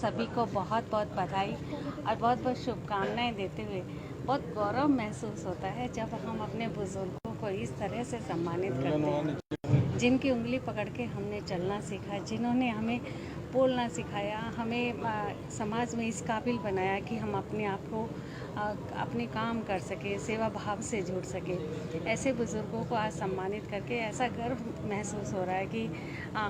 सभी को बहुत बहुत बधाई और बहुत बहुत शुभकामनाएं देते हुए बहुत गौरव महसूस होता है जब हम अपने बुजुर्गों को इस तरह से सम्मानित करते हैं, जिनकी उंगली पकड़ के हमने चलना सीखा, जिन्होंने हमें बोलना सिखाया, हमें समाज में इस काबिल बनाया कि हम अपने आप को अपने काम कर सकें, सेवा भाव से जुड़ सकें। ऐसे बुज़ुर्गों को आज सम्मानित करके ऐसा गर्व महसूस हो रहा है कि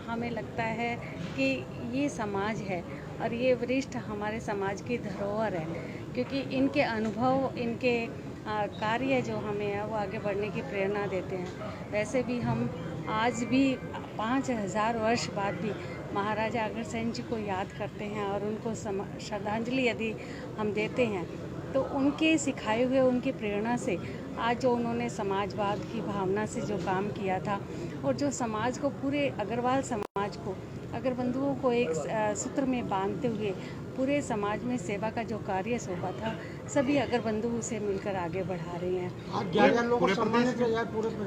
हमें लगता है कि ये समाज है और ये वरिष्ठ हमारे समाज की धरोहर है, क्योंकि इनके अनुभव, इनके कार्य जो हमें है वो आगे बढ़ने की प्रेरणा देते हैं। वैसे भी हम आज भी 5000 वर्ष बाद भी महाराजा अग्रसेन जी को याद करते हैं और उनको श्रद्धांजलि यदि हम देते हैं तो उनके सिखाए हुए, उनकी प्रेरणा से आज जो उन्होंने समाजवाद की भावना से जो काम किया था और जो समाज को, पूरे अग्रवाल समाज को, अग्रबंधुओं को एक सूत्र में बांधते हुए पूरे समाज में सेवा का जो कार्य सौंपा था, सभी अग्रबंधु उसे मिलकर आगे बढ़ा रहे हैं।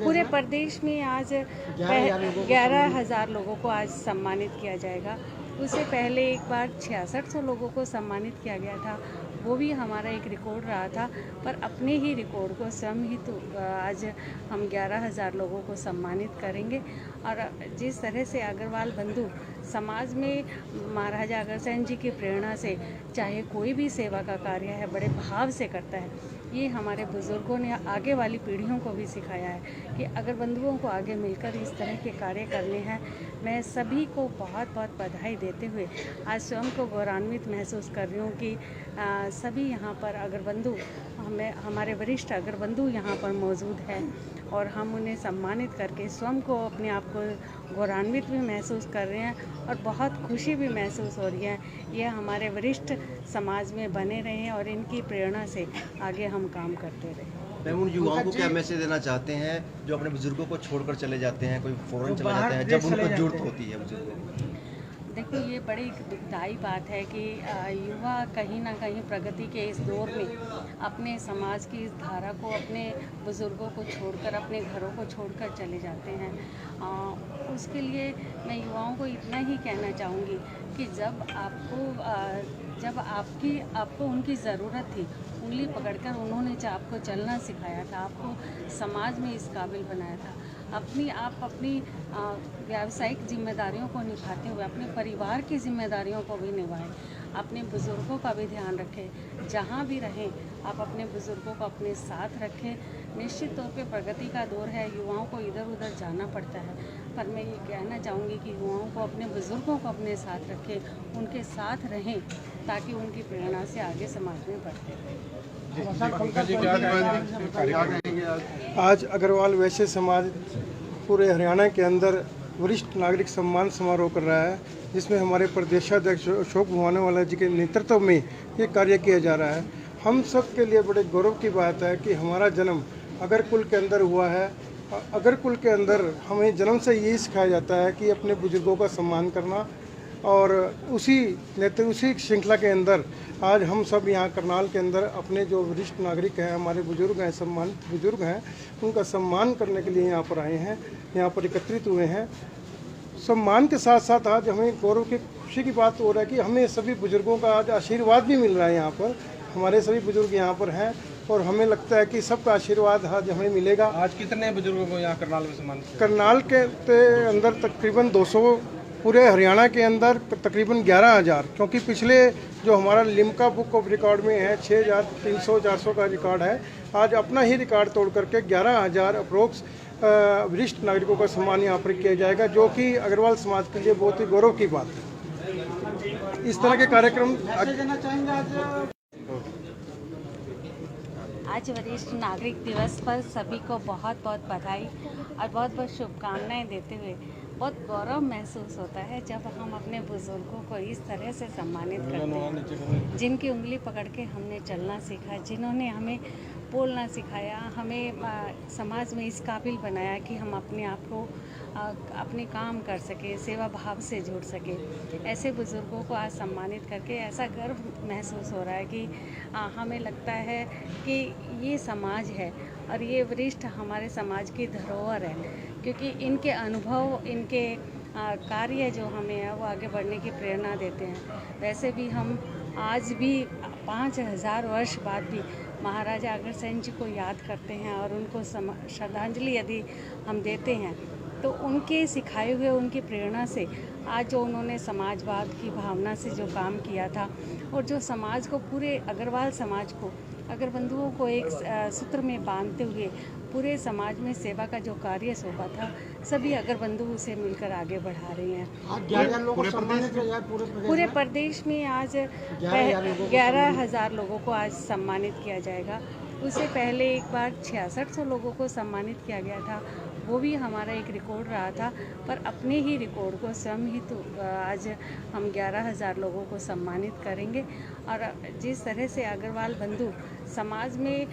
पूरे प्रदेश में आज 11,000 लोगों को आज सम्मानित किया जाएगा। उससे पहले एक बार 6600 लोगों को सम्मानित किया गया था, वो भी हमारा एक रिकॉर्ड रहा था, पर अपने ही रिकॉर्ड को स्वयं ही तो आज हम 11,000 लोगों को सम्मानित करेंगे। और जिस तरह से अग्रवाल बंधु समाज में महाराजा अग्रसेन जी की प्रेरणा से चाहे कोई भी सेवा का कार्य है बड़े भाव से करता है, ये हमारे बुज़ुर्गों ने आगे वाली पीढ़ियों को भी सिखाया है कि अगर बंधुओं को आगे मिलकर इस तरह के कार्य करने हैं। मैं सभी को बहुत बहुत बधाई देते हुए आज स्वयं को गौरवान्वित महसूस कर रही हूँ कि सभी यहाँ पर अग्रबंधु, हमारे वरिष्ठ अग्रबंधु यहाँ पर मौजूद हैं और हम उन्हें सम्मानित करके स्वयं को, अपने आप को गौरवान्वित भी महसूस कर रहे हैं और बहुत खुशी भी महसूस हो रही है। ये हमारे वरिष्ठ समाज में बने रहें और इनकी प्रेरणा से आगे हम काम करते रहें। मैम, उन युवाओं को क्या मैसेज देना चाहते हैं जो अपने बुजुर्गों को छोड़कर चले जाते हैं, कोई फॉरेन चले जाते हैं, जब उनको जरूरत होती है बुजुर्गों को? देखिए, ये बड़ी दुखदाई बात है कि युवा कहीं ना कहीं प्रगति के इस दौर में अपने समाज की इस धारा को, अपने बुज़ुर्गों को छोड़कर, अपने घरों को छोड़कर चले जाते हैं। उसके लिए मैं युवाओं को इतना ही कहना चाहूँगी कि जब आपको उनकी ज़रूरत थी, उंगली पकड़कर उन्होंने आपको चलना सिखाया था, आपको समाज में इस काबिल बनाया था, अपनी व्यावसायिक जिम्मेदारियों को निभाते हुए अपने परिवार की जिम्मेदारियों को भी निभाएं, अपने बुज़ुर्गों का भी ध्यान रखें। जहाँ भी रहें आप अपने बुज़ुर्गों को अपने साथ रखें। निश्चित तौर पे प्रगति का दौर है, युवाओं को इधर उधर जाना पड़ता है, पर मैं ये कहना चाहूँगी कि युवाओं को, अपने बुज़ुर्गों को अपने साथ रखें, उनके साथ रहें ताकि उनकी प्रेरणा से आगे समाज में बढ़ते रहें। आज अग्रवाल वैश्य समाज पूरे हरियाणा के अंदर वरिष्ठ नागरिक सम्मान समारोह कर रहा है, जिसमें हमारे प्रदेशाध्यक्ष अशोक भुवानेवाला जी के नेतृत्व में ये कार्य किया जा रहा है। हम सब के लिए बड़े गौरव की बात है कि हमारा जन्म अगर कुल के अंदर हुआ है। अगर कुल के अंदर हमें जन्म से यही सिखाया जाता है कि अपने बुजुर्गों का सम्मान करना, और उसी श्रृंखला के अंदर आज हम सब यहाँ करनाल के अंदर अपने जो वरिष्ठ नागरिक हैं, हमारे बुजुर्ग हैं, सम्मानित बुजुर्ग हैं, उनका सम्मान करने के लिए यहाँ पर आए हैं, यहाँ पर एकत्रित हुए हैं। सम्मान के साथ साथ आज हमें गौरव की, खुशी की बात हो रहा है कि हमें सभी बुजुर्गों का आज आशीर्वाद भी मिल रहा है। यहाँ पर हमारे सभी बुजुर्ग यहाँ पर हैं और हमें लगता है कि सबका आशीर्वाद आज हमें मिलेगा। आज कितने बुजुर्गों को यहाँ करनाल में सम्मानित? करनाल के अंदर तकरीबन 200, पूरे हरियाणा के अंदर तकरीबन 11,000, क्योंकि पिछले जो हमारा लिम्का बुक ऑफ रिकॉर्ड में है 6,300-400 का रिकॉर्ड है, आज अपना ही रिकॉर्ड तोड़ करके 11,000 अप्रोक्स वरिष्ठ नागरिकों का सम्मान यहाँ पर किया जाएगा, जो कि अग्रवाल समाज के लिए बहुत ही गौरव की बात है। इस तरह के कार्यक्रम आज वरिष्ठ नागरिक दिवस पर सभी को बहुत बहुत बधाई और बहुत बहुत शुभकामनाएं देते हुए बहुत गौरव महसूस होता है जब हम अपने बुज़ुर्गों को इस तरह से सम्मानित करते हैं, जिनकी उंगली पकड़ के हमने चलना सीखा, जिन्होंने हमें बोलना सिखाया, हमें समाज में इस काबिल बनाया कि हम अपने आप को, अपने काम कर सकें, सेवा भाव से जुड़ सकें। ऐसे बुज़ुर्गों को आज सम्मानित करके ऐसा गर्व महसूस हो रहा है कि हमें लगता है कि ये समाज है और ये वरिष्ठ हमारे समाज की धरोहर है, क्योंकि इनके अनुभव, इनके कार्य जो हमें है वो आगे बढ़ने की प्रेरणा देते हैं। वैसे भी हम आज भी 5000 वर्ष बाद भी महाराजा अग्रसेन जी को याद करते हैं और उनको श्रद्धांजलि यदि हम देते हैं तो उनके सिखाए हुए, उनकी प्रेरणा से आज जो उन्होंने समाजवाद की भावना से जो काम किया था और जो समाज को, पूरे अग्रवाल समाज को, अग्रबंधुओं को एक सूत्र में बांधते हुए पूरे समाज में सेवा का जो कार्य शोभा था, सभी अग्रबंधु उसे मिलकर आगे बढ़ा रहे हैं। पूरे प्रदेश में आज 11,000 लोगों को आज सम्मानित किया जाएगा। उससे पहले एक बार 6600 लोगों को सम्मानित किया गया था, वो भी हमारा एक रिकॉर्ड रहा था। पर अपने ही रिकॉर्ड को स्वयं ही तो आज हम 11,000 लोगों को सम्मानित करेंगे। और जिस तरह से अग्रवाल बंधु समाज में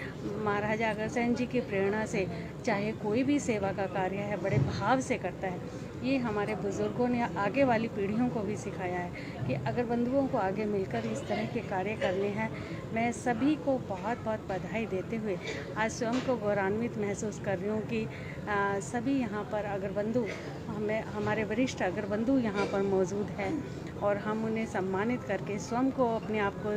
महाराजा अग्रसेन जी की प्रेरणा से चाहे कोई भी सेवा का कार्य है बड़े भाव से करता है, ये हमारे बुज़ुर्गों ने आगे वाली पीढ़ियों को भी सिखाया है कि अगर बंधुओं को आगे मिलकर इस तरह के कार्य करने हैं। मैं सभी को बहुत बहुत बधाई देते हुए आज स्वयं को गौरवान्वित महसूस कर रही हूँ कि सभी यहाँ पर अग्रबंधु, हमारे वरिष्ठ अग्रबंधु यहाँ पर मौजूद हैं और हम उन्हें सम्मानित करके स्वयं को, अपने आप को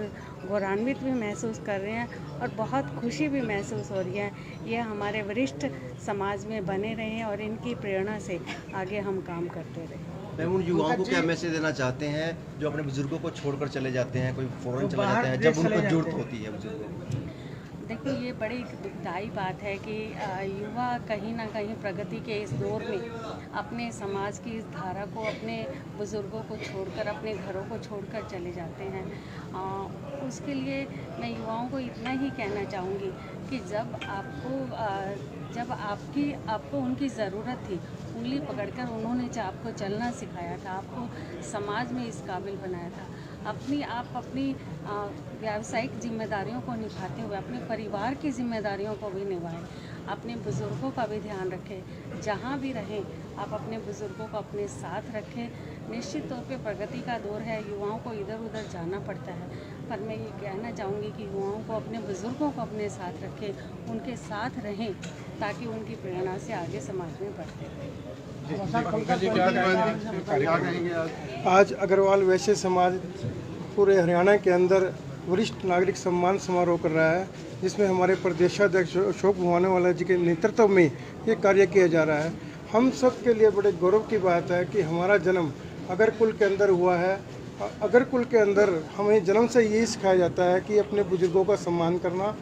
गौरवान्वित भी महसूस कर रहे हैं और बहुत खुशी भी महसूस हो रही है। यह हमारे वरिष्ठ समाज में बने रहें और इनकी प्रेरणा से आगे हम काम करते रहें। मैम, उन युवाओं को क्या मैसेज देना चाहते हैं जो अपने बुजुर्गों को छोड़कर चले जाते हैं, कोई फॉरेन चले जाते हैं, जब उनको जरूरत होती है बुजुर्गों को? देखिए, ये बड़ी दुखदाई बात है कि युवा कहीं ना कहीं प्रगति के इस दौर में अपने समाज की इस धारा को, अपने बुज़ुर्गों को छोड़कर, अपने घरों को छोड़कर चले जाते हैं। उसके लिए मैं युवाओं को इतना ही कहना चाहूँगी कि जब आपको उनकी ज़रूरत थी, उंगली पकड़कर उन्होंने आपको चलना सिखाया था, आपको समाज में इस काबिल बनाया था। आप अपनी व्यावसायिक जिम्मेदारियों को निभाते हुए अपने परिवार की जिम्मेदारियों को भी निभाएं, अपने बुज़ुर्गों का भी ध्यान रखें। जहाँ भी रहें आप अपने बुज़ुर्गों को अपने साथ रखें। निश्चित तौर पे प्रगति का दौर है, युवाओं को इधर उधर जाना पड़ता है, पर मैं ये कहना चाहूँगी कि युवाओं को, अपने बुज़ुर्गों को अपने साथ रखें, उनके साथ रहें ताकि उनकी प्रेरणा से आगे समाज में बढ़ते रहें। आज अग्रवाल वैश्य समाज पूरे हरियाणा के अंदर वरिष्ठ नागरिक सम्मान समारोह कर रहा है, जिसमें हमारे प्रदेशाध्यक्ष अशोक भुवानेवाला जी के नेतृत्व में ये कार्य किया जा रहा है। हम सब के लिए बड़े गौरव की बात है कि हमारा जन्म अगर कुल के अंदर हुआ है। अगर कुल के अंदर हमें जन्म से यही सिखाया जाता है कि अपने बुजुर्गों का सम्मान करना,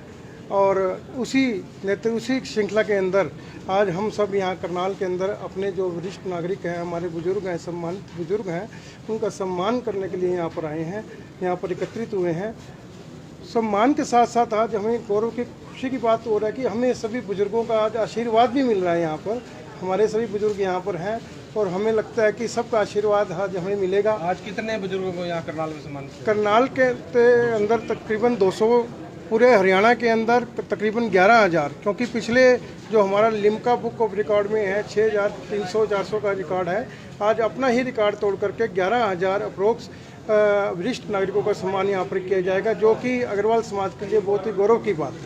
और उसी श्रृंखला के अंदर आज हम सब यहाँ करनाल के अंदर अपने जो वरिष्ठ नागरिक हैं, हमारे बुजुर्ग हैं, सम्मानित बुजुर्ग हैं, उनका सम्मान करने के लिए यहाँ पर आए हैं, यहाँ पर एकत्रित हुए हैं। सम्मान के साथ साथ आज हमें गौरव की, खुशी की बात हो रहा है कि हमें सभी बुजुर्गों का आज आशीर्वाद भी मिल रहा है। यहाँ पर हमारे सभी बुजुर्ग यहाँ पर हैं और हमें लगता है कि सबका आशीर्वाद आज हमें मिलेगा। आज कितने बुजुर्गों को यहाँ करनाल में सम्मानित किया? करनाल के अंदर तकरीबन 200, पूरे हरियाणा के अंदर तकरीबन 11,000, क्योंकि पिछले जो हमारा लिम्का बुक ऑफ रिकॉर्ड में है 6,300-400 का रिकॉर्ड है, आज अपना ही रिकॉर्ड तोड़ करके 11,000 अप्रोक्स वरिष्ठ नागरिकों का सम्मान यहाँ पर किया जाएगा, जो कि अग्रवाल समाज के लिए बहुत ही गौरव की बात है।